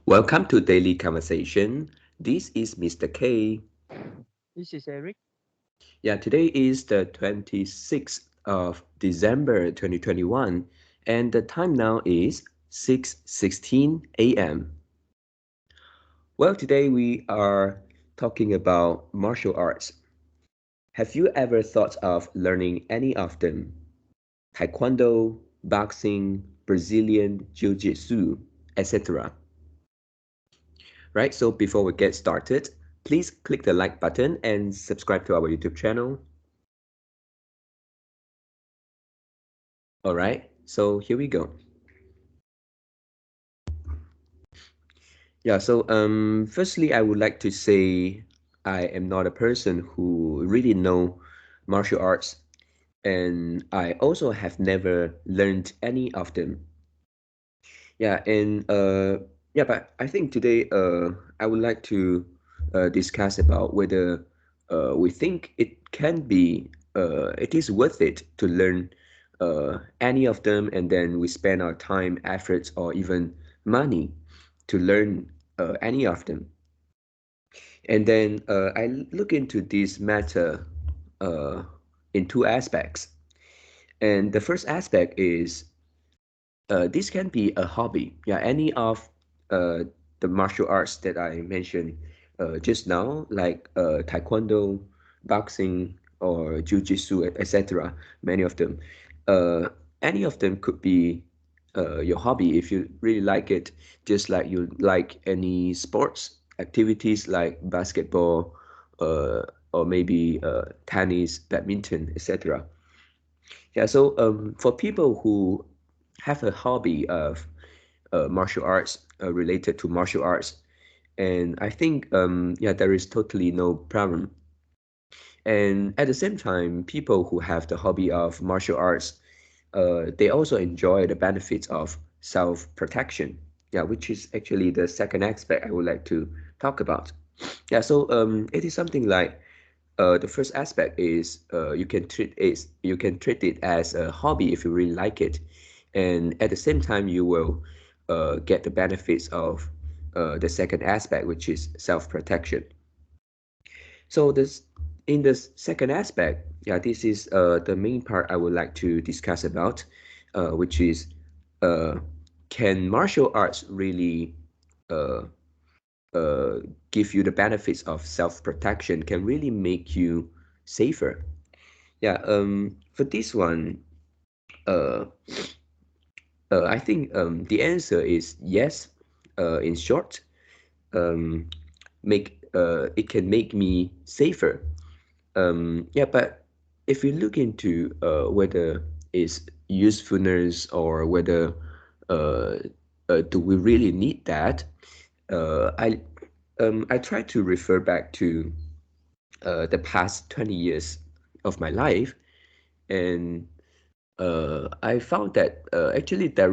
Welcome to Daily Conversation. This is Mr. K. This is Eric. Yeah, today is the 26th of December 2021 and the time now is 6:16 a.m. Well, today we are talking about martial arts. Have you ever thought of learning any of them? Taekwondo, boxing, Brazilian jiu-jitsu, etc. Right, so before we get started, please click the like button and subscribe to our YouTube channel. All right, so here we go. Yeah, so firstly, I would like to say I am not a person who really know martial arts, and I also have never learned any of them. Yeah, and but I think today I would like to discuss about whether we think it is worth it to learn any of them, and then we spend our time, efforts, or even money to learn any of them. And then I look into this matter uh, in two aspects. And the first aspect is this can be a hobby. Yeah, any of uh, the martial arts that I mentioned just now, like taekwondo, boxing, or jiu-jitsu, etc. Many of them. Uh, any of them could be your hobby if you really like it, just like you like any sports activities like basketball, uh, or maybe tennis, badminton, etc. Yeah, so for people who have a hobby of martial arts related to martial arts, and I think yeah, there is totally no problem. And at the same time, people who have the hobby of martial arts, they also enjoy the benefits of self-protection. Yeah, which is actually the second aspect I would like to talk about. Yeah, so it is something like the first aspect is you can treat it as a hobby if you really like it, and at the same time you will get the benefits of the second aspect, which is self-protection. So this in the second aspect, yeah, this is the main part I would like to discuss about, which is uh, can martial arts really uh, uh, give you the benefits of self-protection, can really make you safer. Yeah, for this one, uh, I think the answer is yes. In short, um, make it can make me safer. Yeah, but if you look into whether it's usefulness or whether uh, do we really need that, I try to refer back to the past 20 years of my life, and I found that actually there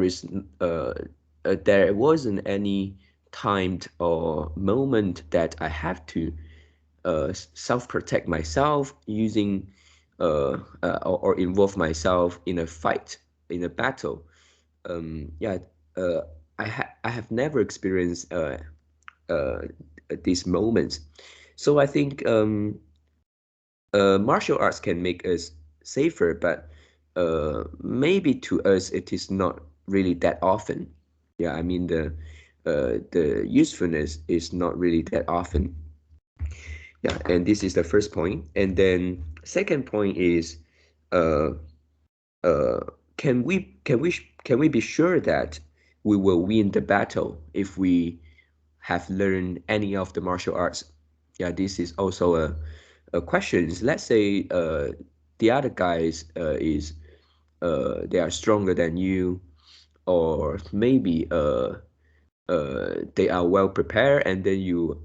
wasn't any timed or moment that I have to self-protect myself using or involve myself in a fight, in a battle. Yeah, uh, I have never experienced uh, these moments. So I think martial arts can make us safer, but maybe to us it is not really that often. Yeah, I mean the usefulness is not really that often. Yeah, and this is the first point. And then second point is, uh, uh, can we be sure that we will win the battle if we have learned any of the martial arts? Yeah, this is also a question. Let's say the other guys is they are stronger than you, or maybe they are well prepared, and then you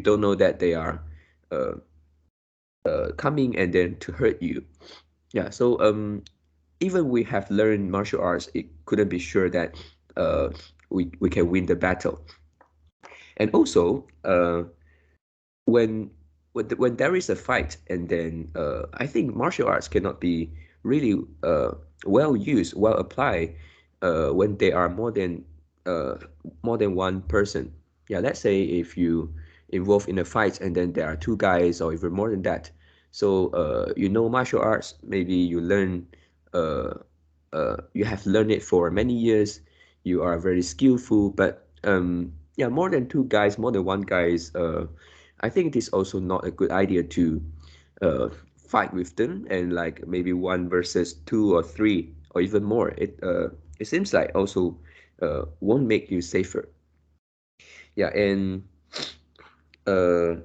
don't know that they are uh, coming and then to hurt you. Yeah, so even we have learned martial arts, it couldn't be sure that uh, we can win the battle. And also, when when there is a fight, and then I think martial arts cannot be really well used, well applied when there are more than uh, more than one person. Yeah, let's say if you involve in a fight and then there are two guys or even more than that. So you know martial arts, maybe you learn, uh, you have learned it for many years. You are very skillful, but yeah, more than two guys, more than one guys. I think it is also not a good idea to uh, fight with them and like maybe one versus two or three or even more. It seems like also won't make you safer. Yeah, and uh,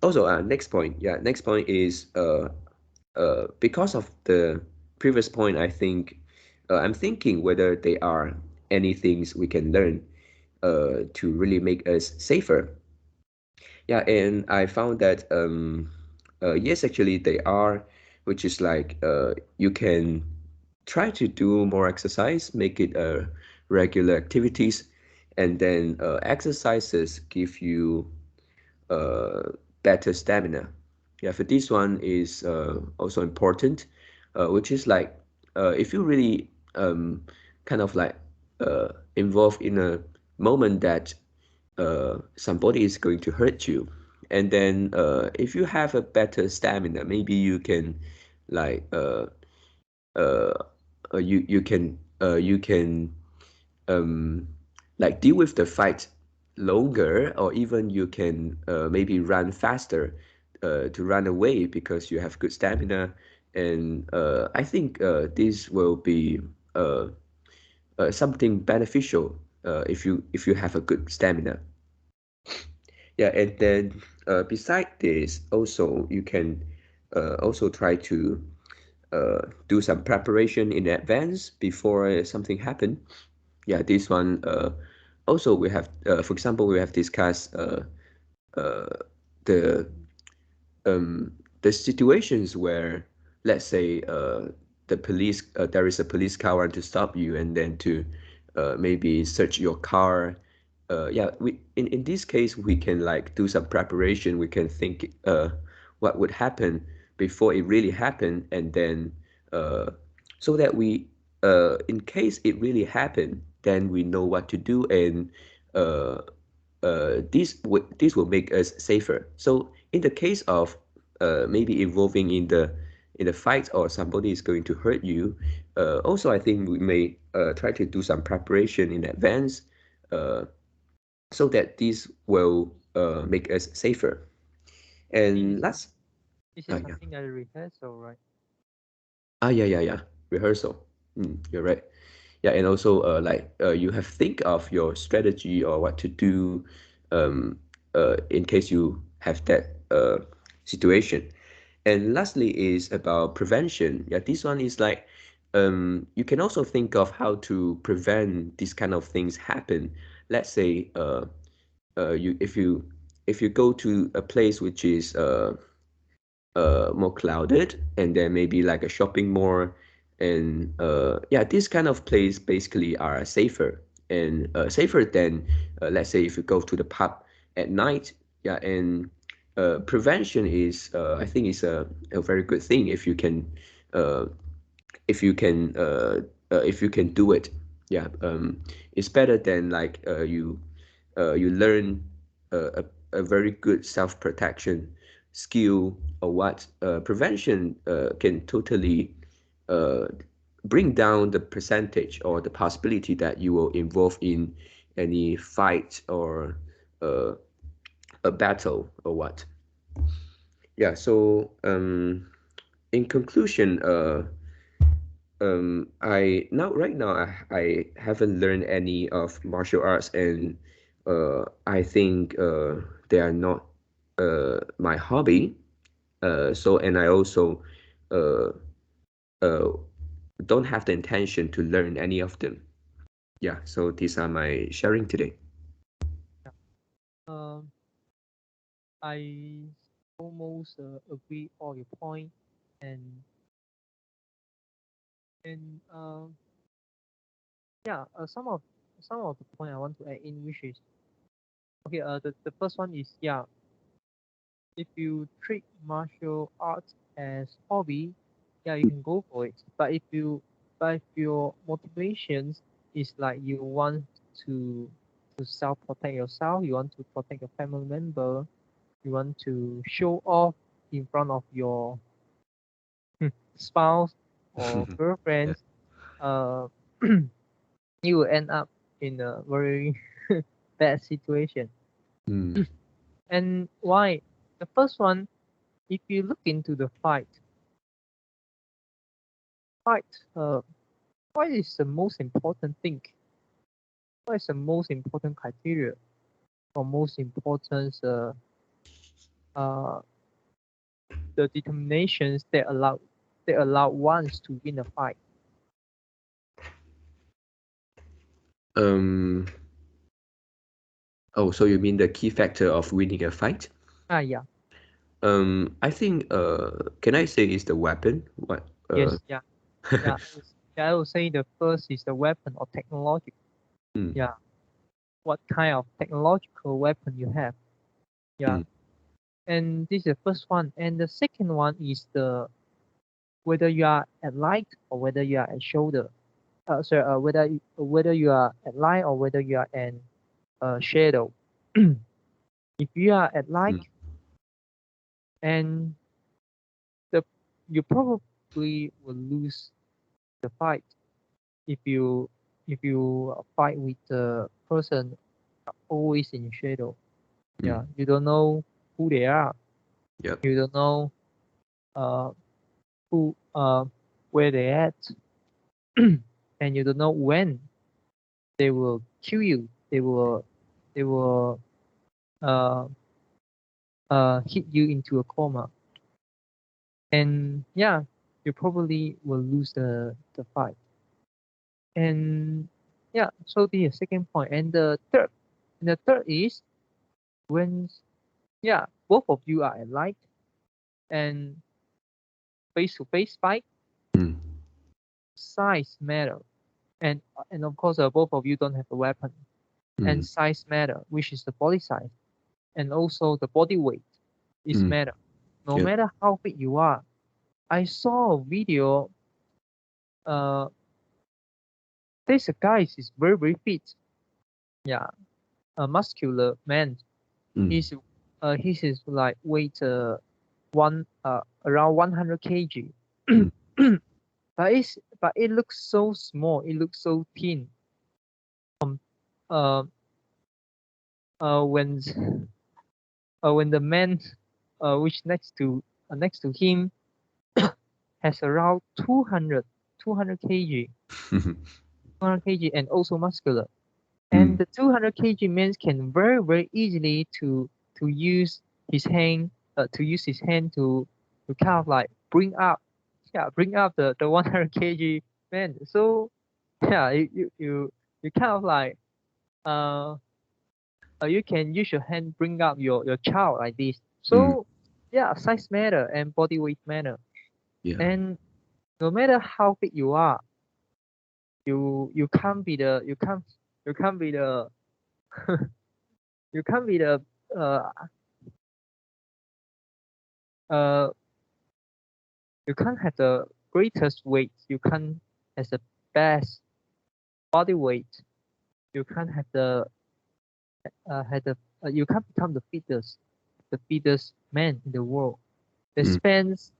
also next point. Yeah, next point is because of the previous point. I think I'm thinking whether there are any things we can learn to really make us safer. Yeah, and I found that yes, actually they are, which is like you can try to do more exercise, make it regular activities, and then exercises give you uh, better stamina. Yeah, for this one is also important, which is like if you really kind of like involved in a moment that somebody is going to hurt you, and then if you have a better stamina, maybe you can like uh, you can um, like deal with the fight longer, or even you can maybe run faster to run away because you have good stamina. And I think this will be uh, something beneficial if you have a good stamina. Yeah, and then beside this, also you can also try to do some preparation in advance before something happen. Yeah, this one also we have, for example, we have discussed the um, the situations where, let's say, the police, there is a police car want to stop you, and then to maybe search your car. Yeah, we in this case we can like do some preparation. We can think what would happen before it really happened, and then uh, so that we in case it really happened, then we know what to do, and uh, this will make us safer. So in the case of maybe involving in the fight or somebody is going to hurt you, also I think we may try to do some preparation in advance, uh, so that this will make us safer. Maybe And last, this is yeah, something like a rehearsal, right? yeah, rehearsal. You're right. Yeah, and also like you have think of your strategy or what to do in case you have that situation. And lastly is about prevention. Yeah, this one is like you can also think of how to prevent these kind of things happen. Let's say you if you go to a place which is more clouded, and then maybe like a shopping mall, and yeah, this kind of place basically are safer, and safer than let's say if you go to the pub at night. Yeah, and prevention is I think is a very good thing uh, if you can do it. Yeah, it's better than like you learn a very good self-protection skill or what. Prevention can totally uh, bring down the percentage or the possibility that you will involve in any fight or uh, a battle or what. Yeah, so in conclusion, I now right now I haven't learned any of martial arts, and I think they are not my hobby. So and I also uh, uh, don't have the intention to learn any of them. Yeah, so these are my sharing today. Yeah. Um, I almost agree all your point, and and yeah, some of the point I want to add in, which is okay. The first one is, yeah, if you treat martial arts as hobby, yeah, you can go for it. But if your motivations it's like you want to self protect yourself, you want to protect your family member, you want to show off in front of your spouse or Yeah. girlfriends, uh, you will end up in a very bad situation. Mm. And why? The first one, if you look into the fight, uh, what is the most important thing? What is the most important criteria or most important uh, the determinations that allow ones to win a fight? Um. Oh, so you mean the key factor of winning a fight? Yeah, I think. Can I say is the weapon? What? yes, yeah, yeah. I would say the first is the weapon or technology. Mm, Yeah, what kind of technological weapon you have? Yeah, mm, and this is the first one. And the second one is the whether you are at light or whether you are at shoulder. Whether you are at light or whether you are in shadow. If you are at light mm, and the you probably will lose the fight if you fight with the person always in shadow. mm. Yeah, you don't know who they are. Yep. You don't know uh who where they at, and you don't know when they will kill you. They will uh hit you into a coma, and yeah, you probably will lose the fight. And yeah, so the second point, and the third is when yeah, both of you are alike and face to face fight, Mm, size matter, and of course both of you don't have a weapon, and mm, size matter, which is the body size, and also the body weight is mm. matter. No Yep. matter how big you are, I saw a video. Uh, this guy is very fit. Yeah, a muscular man. Mm, He's is like weight one around 100 kg. mm, But it looks so small. It looks so thin. Uh, uh when when the man which next to him has around 200 kg, 200 kg and also muscular. And mm, the 200 kg man can very easily to use his hand to kind of like bring up the 100 kg man. So yeah, you kind of like uh, you can use your hand bring up your child like this. mm. So yeah, size matter and body weight matter. Yeah. And no matter how big you are, you can't be the you can't be the you can't be the uh uh you can't have the greatest weight. You can't have the best body weight. You can't have the you can't become the fittest man in the world. That Mm, spends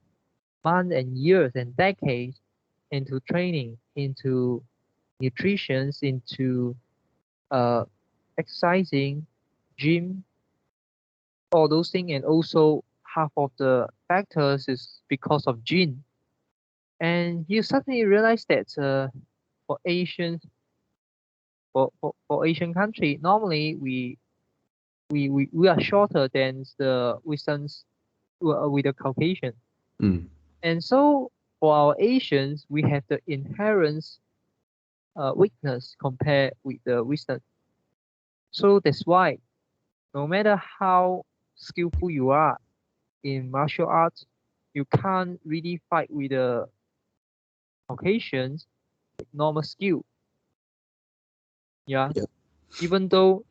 months and years and decades into training, into nutrition, into uh exercising, gym, all those things, and also half of the factors is because of gene. And you suddenly realize that for Asian for Asian country, normally we are shorter than the Westerns with the Caucasian. mm. And so for our Asians, we have the inherent weakness compared with the Western. So that's why no matter how skillful you are in martial arts, you can't really fight with the Caucasians with normal skill. Yeah, Yep. even though,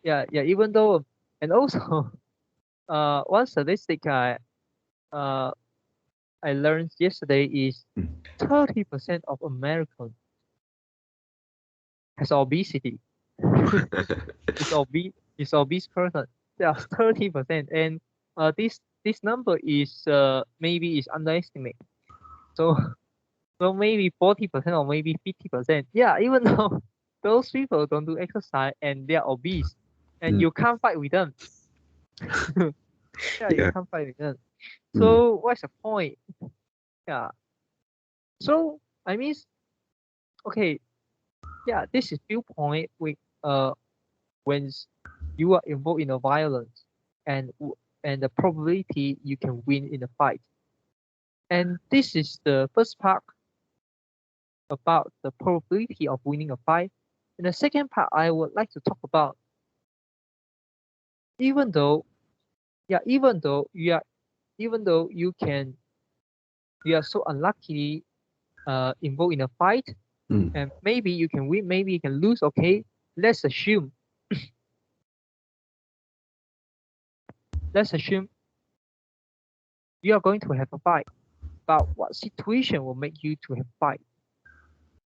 and also one statistic uh I learned yesterday is Mm, 30% of Americans has obesity. Is obese person. There's 30%, and this number is maybe is underestimated. So so maybe 40% or maybe 50%. Yeah, even though those people don't do exercise and they're obese, and you can't fight with them. Yeah, you Yeah. can't fight with them. Mm. So what's the point? Yeah. So I mean, okay, yeah, this is viewpoint with when you are involved in a violence and and the probability you can win in a fight. And this is the first part about the probability of winning a fight. And the second part I would like to talk about, even though yeah, even though you are so unlucky involved in a fight, Mm. and maybe you can win, maybe you can lose. Okay, let's assume let's assume you are going to have a fight. But what situation will make you to have fight?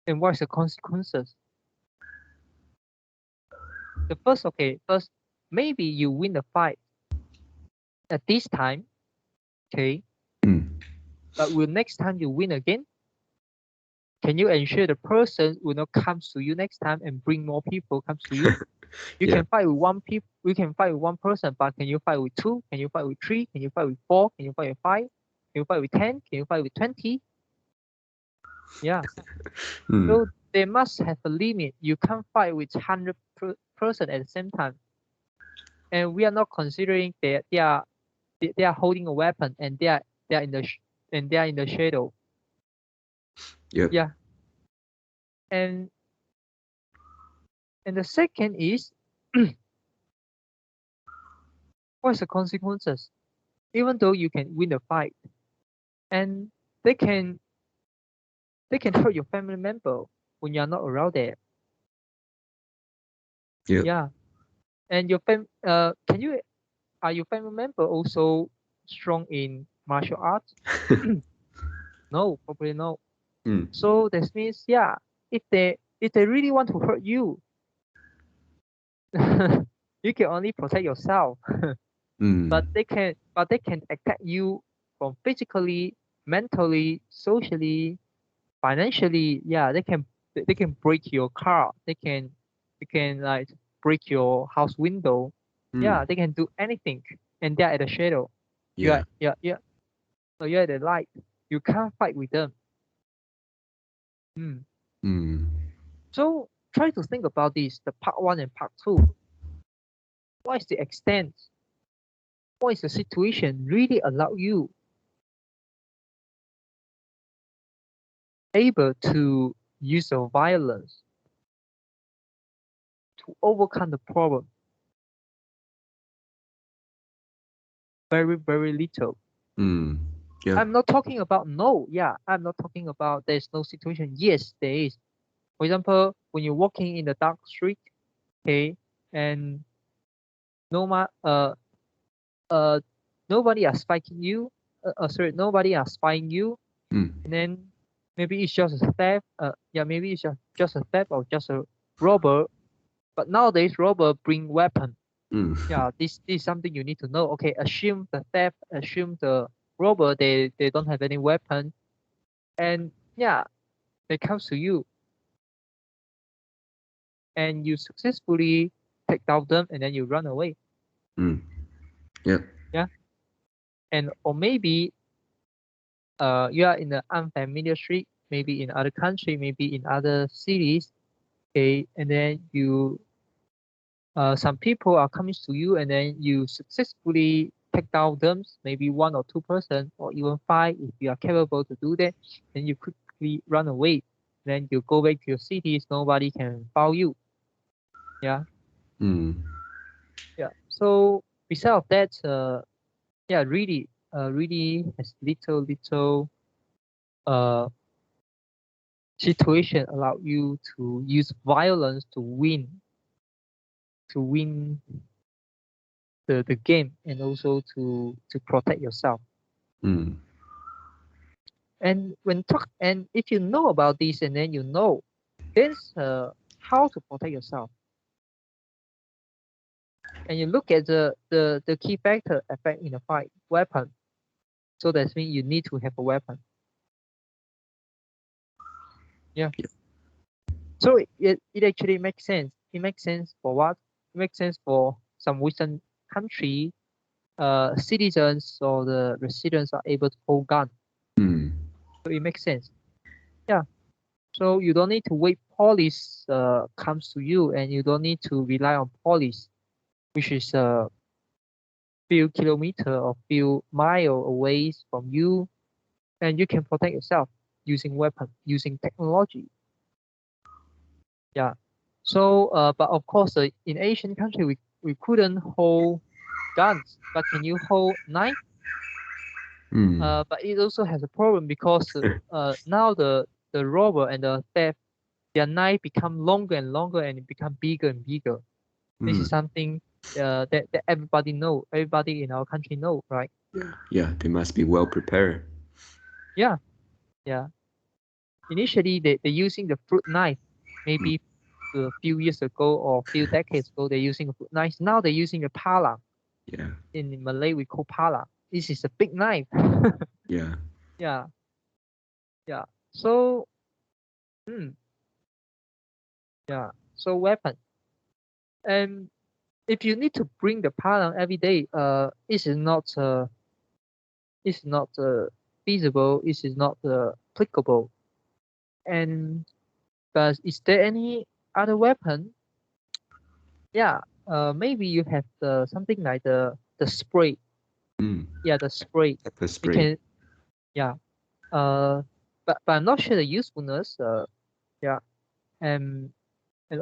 And what's the consequences? The first, okay, first, maybe you win the fight at this time, okay, Mm. but will next time you win again? Can you ensure the person will not come to you next time and bring more people comes to you? You Yeah. can fight with one people, we can fight with one person, but can you fight with two? Can you fight with three? Can you fight with four? Can you fight with five? Can you fight with 10? Can you fight with 20? Yeah. Mm. So they must have a limit. You can't fight with 100 person at the same time. And we are not considering that they are holding a weapon and they are in the and they are in the shadow. Yep. Yeah. And the second is what's the consequences? Even though you can win the fight, and they can they can hurt your family member when you're not around there. Yep. Yeah. And your can you are your family member also strong in martial arts? No, probably no. Mm. So that means, yeah, if they really want to hurt you, you can only protect yourself. Mm. But they can attack you from physically, mentally, socially, financially. Yeah, they can break your car. They can like break your house window. Mm. Yeah, they can do anything, and they're at the shadow. Yeah. Yeah. So you're at the light. You can't fight with them. Mm. Mm. So try to think about this, the part one and part two. What is the extent? What is the situation really allow you able to use the violence to overcome the problem? Very, very little. Mm. Yep. I'm not talking about no, yeah. I'm not talking about there's no situation. Yes, there is. For example, when you're walking in the dark street, okay, and no ma uh nobody are spiking you, sorry, nobody are spying you, Mm. and then maybe it's just a theft, yeah, maybe it's just a theft or just a robber. But nowadays robber bring weapon. Mm. Yeah, this is something you need to know. Okay, assume the theft, assume the robber, they don't have any weapon, and yeah, they come to you and you successfully take down them and then you run away. Mm. Yep. Yeah. And or maybe you are in an unfamiliar street, maybe in other country, maybe in other cities, okay, and then you some people are coming to you and then you successfully take down them, maybe one or two person or even five if you are capable to do that, then you quickly run away. Then you go back to your cities, nobody can follow you. Yeah. Mm. Yeah. So besides that, yeah, really, really has little uh situation allow you to use violence to win the game and also to protect yourself. Mm. And when talk and if you know about this and then you know, then how to protect yourself. And you look at the key factor effect in a fight, weapon. So that means you need to have a weapon. Yeah. So it actually makes sense. It makes sense for what? It makes sense for some Western country, citizens or the residents are able to hold gun. Mm. So it makes sense. Yeah. So you don't need to wait police comes to you, and you don't need to rely on police, which is a few kilometer or few mile away from you, and you can protect yourself using weapon, using technology. Yeah. So, but of course, in Asian country, we couldn't hold guns, but can you hold knife? Mm. But it also has a problem because now the robber and the theft, their knife become longer and longer and it become bigger and bigger. This is Mm. something that everybody know, everybody in our country know, right? Yeah. Yeah, they must be well prepared. Yeah, yeah. Initially, they're using the fruit knife, Mm. maybe a few years ago or a few decades ago, they're using a fruit knife. Now they're using a pala. Yeah. In Malay, we call pala. This is a big knife. Yeah. Yeah, yeah. So, mm, yeah. So weapon. And if you need to bring the pala every day, it's not feasible. It is not applicable. And but is there any other weapon? Yeah. Maybe you have the something like the spray. Mm. Yeah, the spray. Pepper You spray. can. Yeah. Uh, but I'm not sure the usefulness. Yeah. And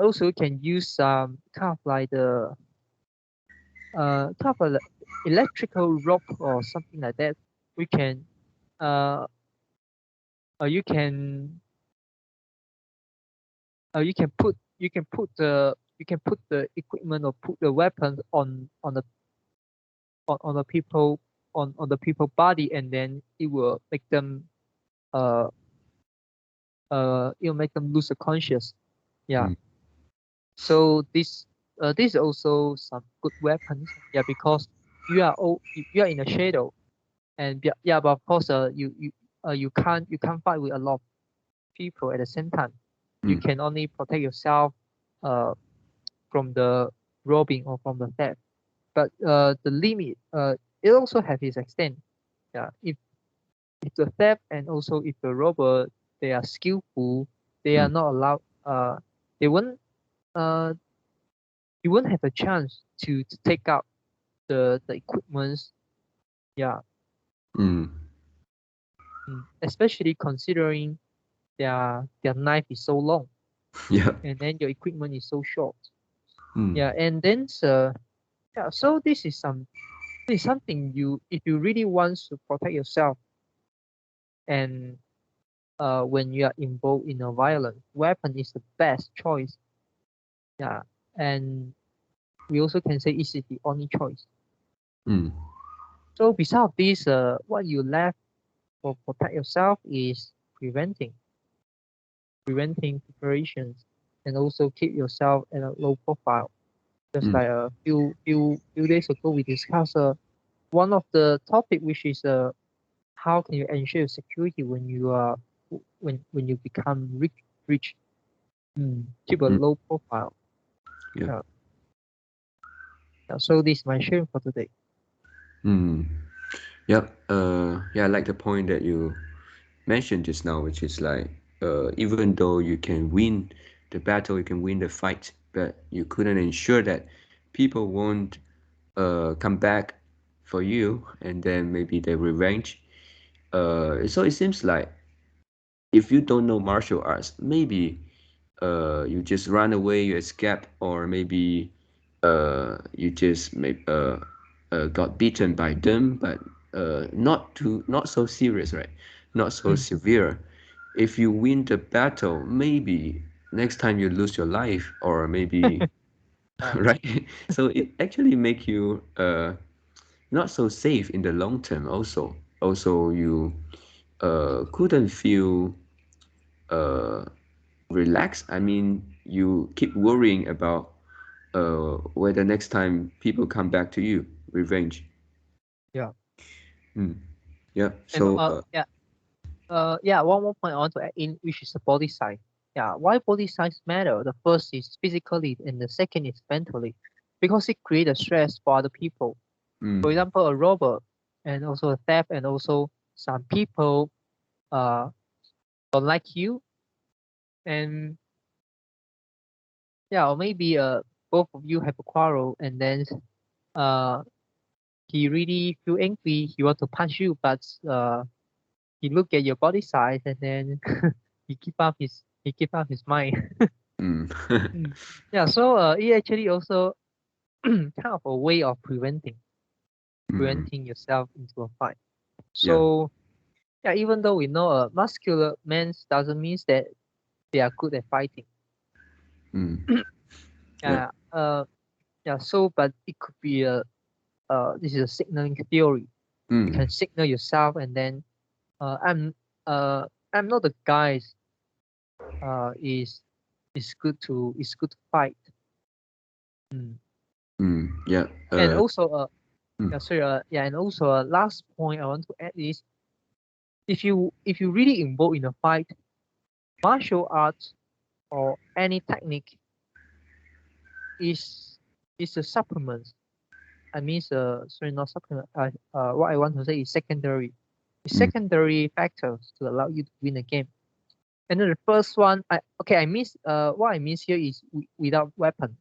also you can use kind of like the kind of a electrical rope or something like that. We can uh, you can you can put the equipment or put the weapons on the people on the people body, and then it will make them uh it will make them lose the conscious. Yeah. Mm. So this is also some good weapons. Yeah, because you are in a shadow, and yeah, but of course you can't fight with a lot of people at the same time. You Mm. can only protect yourself uh from the robbing or from the theft. But the limit it also has its extent. Yeah, if the theft and also if the robber they are skillful, they are Mm. not allowed. They won't uh you won't have a chance to take out the equipments. Yeah, Mm. especially considering their knife is so long Yeah. and then your equipment is so short. Mm. Yeah, and then yeah, so this is something you if you really want to protect yourself and when you are involved in a violent weapon is the best choice. Yeah, and we also can say it is the only choice. Mm. So besides this, what you left for protect yourself is preventing, preventing preparations, and also keep yourself at a low profile. Just Mm. like a few days ago, we discussed one of the topic, which is how can you ensure security when you are when you become rich. Keep a Mm. low profile. Yeah. Yeah, yeah. So this is my sharing for today. Mm. Yep. Yeah, I like the point that you mentioned just now, which is like, even though you can win the battle, you can win the fight, but you couldn't ensure that people won't come back for you, and then maybe they revenge. So it seems like if you don't know martial arts, maybe you just run away, you escape, or maybe you just got beaten by them, but not so serious, right? Not so Mm. severe. If you win the battle, maybe next time you lose your life, or maybe Yeah. right. So it actually make you not so safe in the long term. Also you couldn't feel uh relaxed. I mean, you keep worrying about whether next time people come back to you, revenge. Yeah. Mm. Yeah. And So yeah, one more point I want to add in, which is the body size. Yeah, why body size matter? The first is physically, and the second is mentally, because it creates a stress for other people. For mm, example, a robber, and also a theft, and also some people uh don't like you, and yeah, or maybe both of you have a quarrel, and then uh he really feel angry, he want to punch you, but he look at your body size, and then he keep up his mind. mm, Mm. Yeah, so it actually also kind of a way of mm, preventing yourself into a fight. yeah. So yeah, even though we know muscular men doesn't mean that they are good at fighting. Mm, yeah. Yeah, yeah. So, but it could be a this is a signaling theory. You Mm, can signal yourself, and then uh, I'm uh I'm not the guys is is good to fight. Mm. yeah. And also Mm, yeah, sorry yeah, and also last point I want to add is, if you really involved in a fight, martial arts or any technique is a supplement. I mean, sorry, not supplement. What I want to say is secondary. It's mm, secondary factors to allow you to win a game. And then the first one, I miss. What I miss here is without weapon.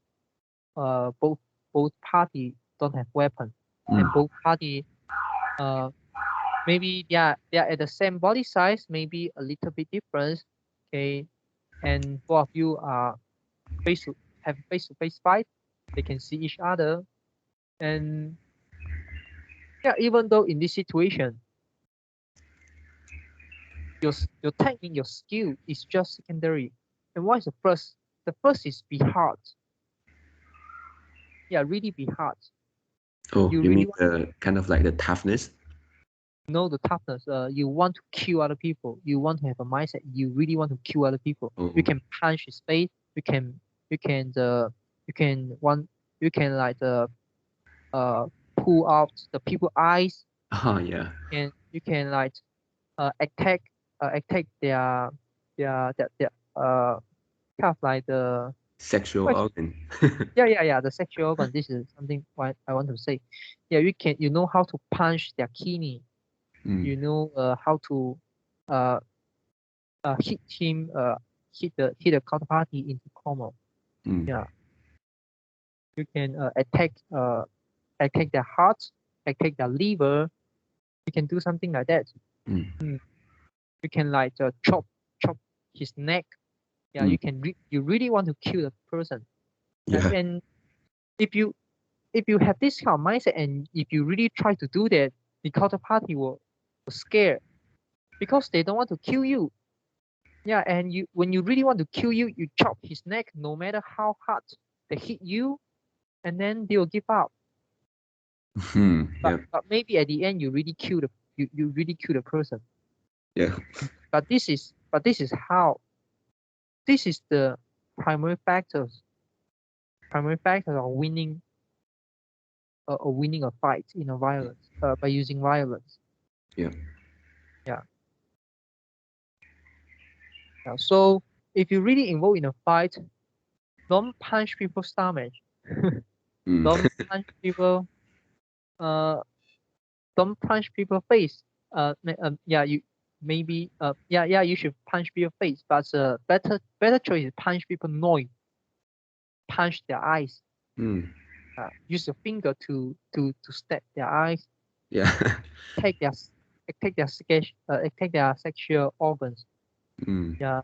Both party don't have weapon, and mm, both party uh maybe they are at the same body size, maybe a little bit difference. Okay, and both of you are face to have face to face fight. They can see each other, and yeah, even though in this situation, your technique, your skill is just secondary. And what is the first? The first is be hard. Yeah, really be hard. oh, You you really mean want to the kind of like the toughness? know the toughness. You want to kill other people. You want to have a mindset. You really want to kill other people. You Oh, can punch his face. You can you can one you can like uh pull out the people eyes. ah, yeah. And you can like attack attack their kind of like the Sexual what is, organ. yeah, the sexual organ. This is something what I want to say. Yeah, you know how to punch their kidney. Mm, You know how to uh hit him hit the counterparty into coma. mm, Yeah, you can attack their heart, attack their liver. You can do something like that. mm, Mm. You can like chop his neck. Yeah, mm, you really want to kill the person. yeah. And if you have this kind of mindset, and if you really try to do that, the counterparty will scare, because they don't want to kill you. Yeah, and you when you really want to kill you, you chop his neck, no matter how hard they hit you, and then they will give up. Yeah. But maybe at the end you really kill you really kill the person. Yeah. But this is the primary factors of winning a fight in a violence by using violence. Yeah. Yeah. Yeah. So if you really involved in a fight, don't punch people's stomach. Mm, Don't punch people. Uh, don't punch people face. Yeah, you maybe. Yeah, you should punch people face. But better choice is punch people nose, punch their eyes. mm, Use your finger to stab their eyes, yeah. take their take their sexual organs. Mm, Yeah,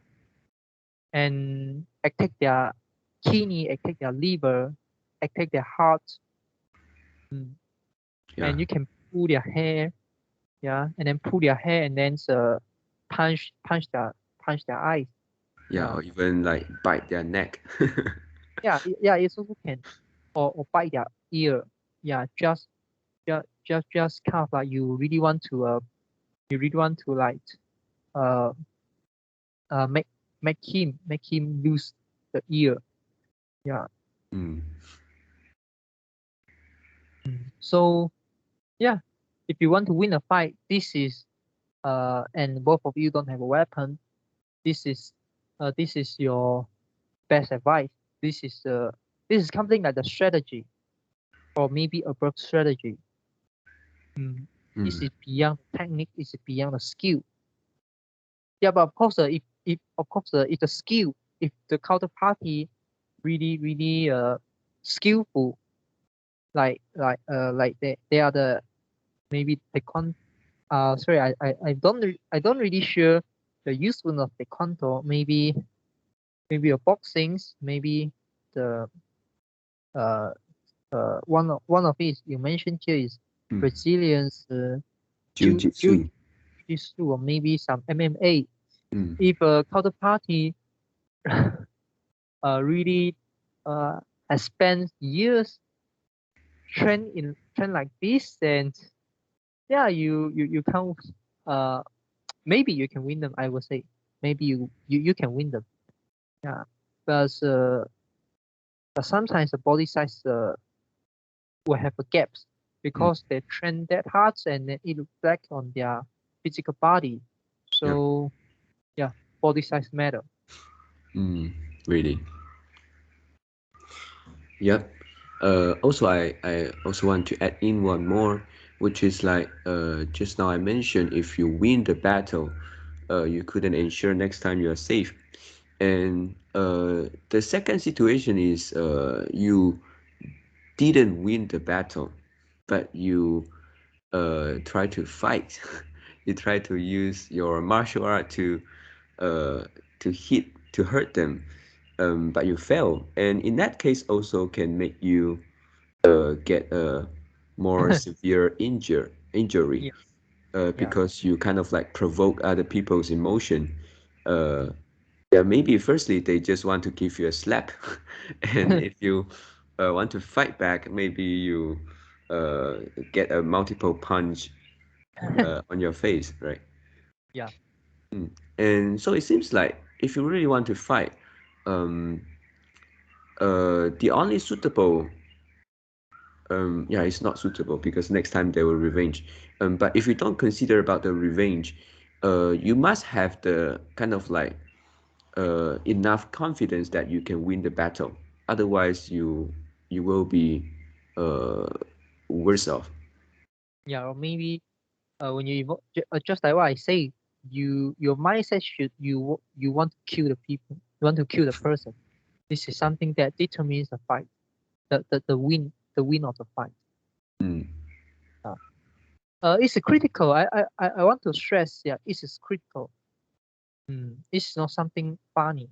and attack their kidney, attack their liver, attack their heart. Mm. yeah. And you can pull their hair, yeah, and then pull their hair, and then punch their eyes. Yeah. Yeah, Or even like bite their neck. yeah, it also can, or bite their ear. Yeah, just kind of like you really want to like uh make him lose the ear. Yeah. Mm. So yeah, if you want to win a fight, this is and both of you don't have a weapon, this is your best advice. This is this is something like the strategy or maybe above strategy. Mm. This Mm. is beyond technique. This is beyond the skill. Yeah, but of course, if of course if the skill, if the counterparty really skillful, like they are the maybe the sorry, I don't really sure the usefulness of the contour. Maybe a boxings, maybe the uh one of it you mentioned here is Mm. Brazilians Jiu-jitsu. jiu-jitsu or maybe some MMA. Mm. If a counterparty really uh has spent years train like this, then yeah, you can't uh maybe you can win them. I would say maybe you can win them. Yeah, but sometimes the body size will have a gaps Mm. because they train that hard and then it reflects on their physical body. Yep. So yeah, body size matter. Mm. Really. Yep. Also, I also want to add in one more, which is like just now I mentioned if you win the battle, you couldn't ensure next time you are safe. And the second situation is you didn't win the battle, but you try to fight. You try to use your martial art uh, to hit to hurt them, but you fail. And in that case, also can make you get a more severe injury Yeah, yeah. because you kind of like provoke other people's emotion. Uh, yeah, maybe firstly they just want to give you a slap, and if you want to fight back, maybe you uh, get a multiple punch on your face, right? Yeah, Mm. And so it seems like if you really want to fight, um, the only suitable yeah, it's not suitable because next time they will revenge. But if you don't consider about the revenge, you must have the kind of like enough confidence that you can win the battle. Otherwise, you will be uh, worse off. yeah. Or maybe when just like what I say, your mindset should you want to kill the people, you want to kill the person. This is something that determines the fight, the win of the fight. Mm, Uh, it's critical. I want to stress. Yeah, it is critical. It's not something funny.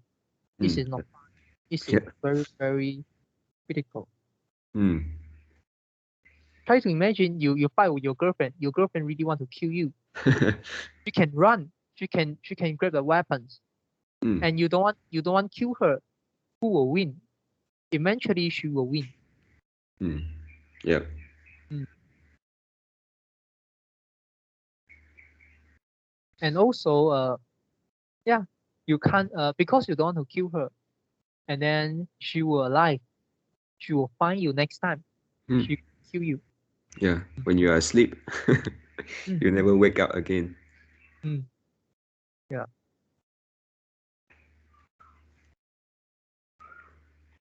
This mm, is not. This is yeah. very critical. Mm. Try to imagine you fight with your girlfriend. Your girlfriend really want to kill you. She can run. She can grab the weapons, Mm, and you don't want to kill her. Who will win? Eventually, she will win. mm, yeah. Mm. And also, yeah, you can't because you don't want to kill her, and then she will alive. She will find you next time. Mm, She will kill you. yeah. When you are asleep, Mm. you never wake up again. Mm. Yeah.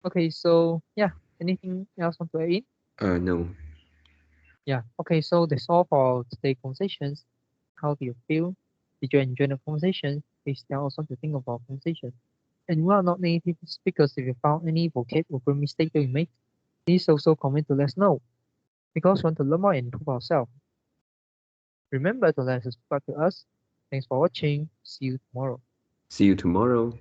Okay. So yeah. Anything else want to add in? No. Yeah. Okay. So that's all for today's conversations. How do you feel? Did you enjoy the conversation? Please tell us what you think about conversation. And we are not native speakers. If you found any vocab or grammar mistake that we made, please also comment to let us know. Because we want to learn more and improve ourselves. Remember to like and subscribe to us. Thanks for watching. See you tomorrow. See you tomorrow.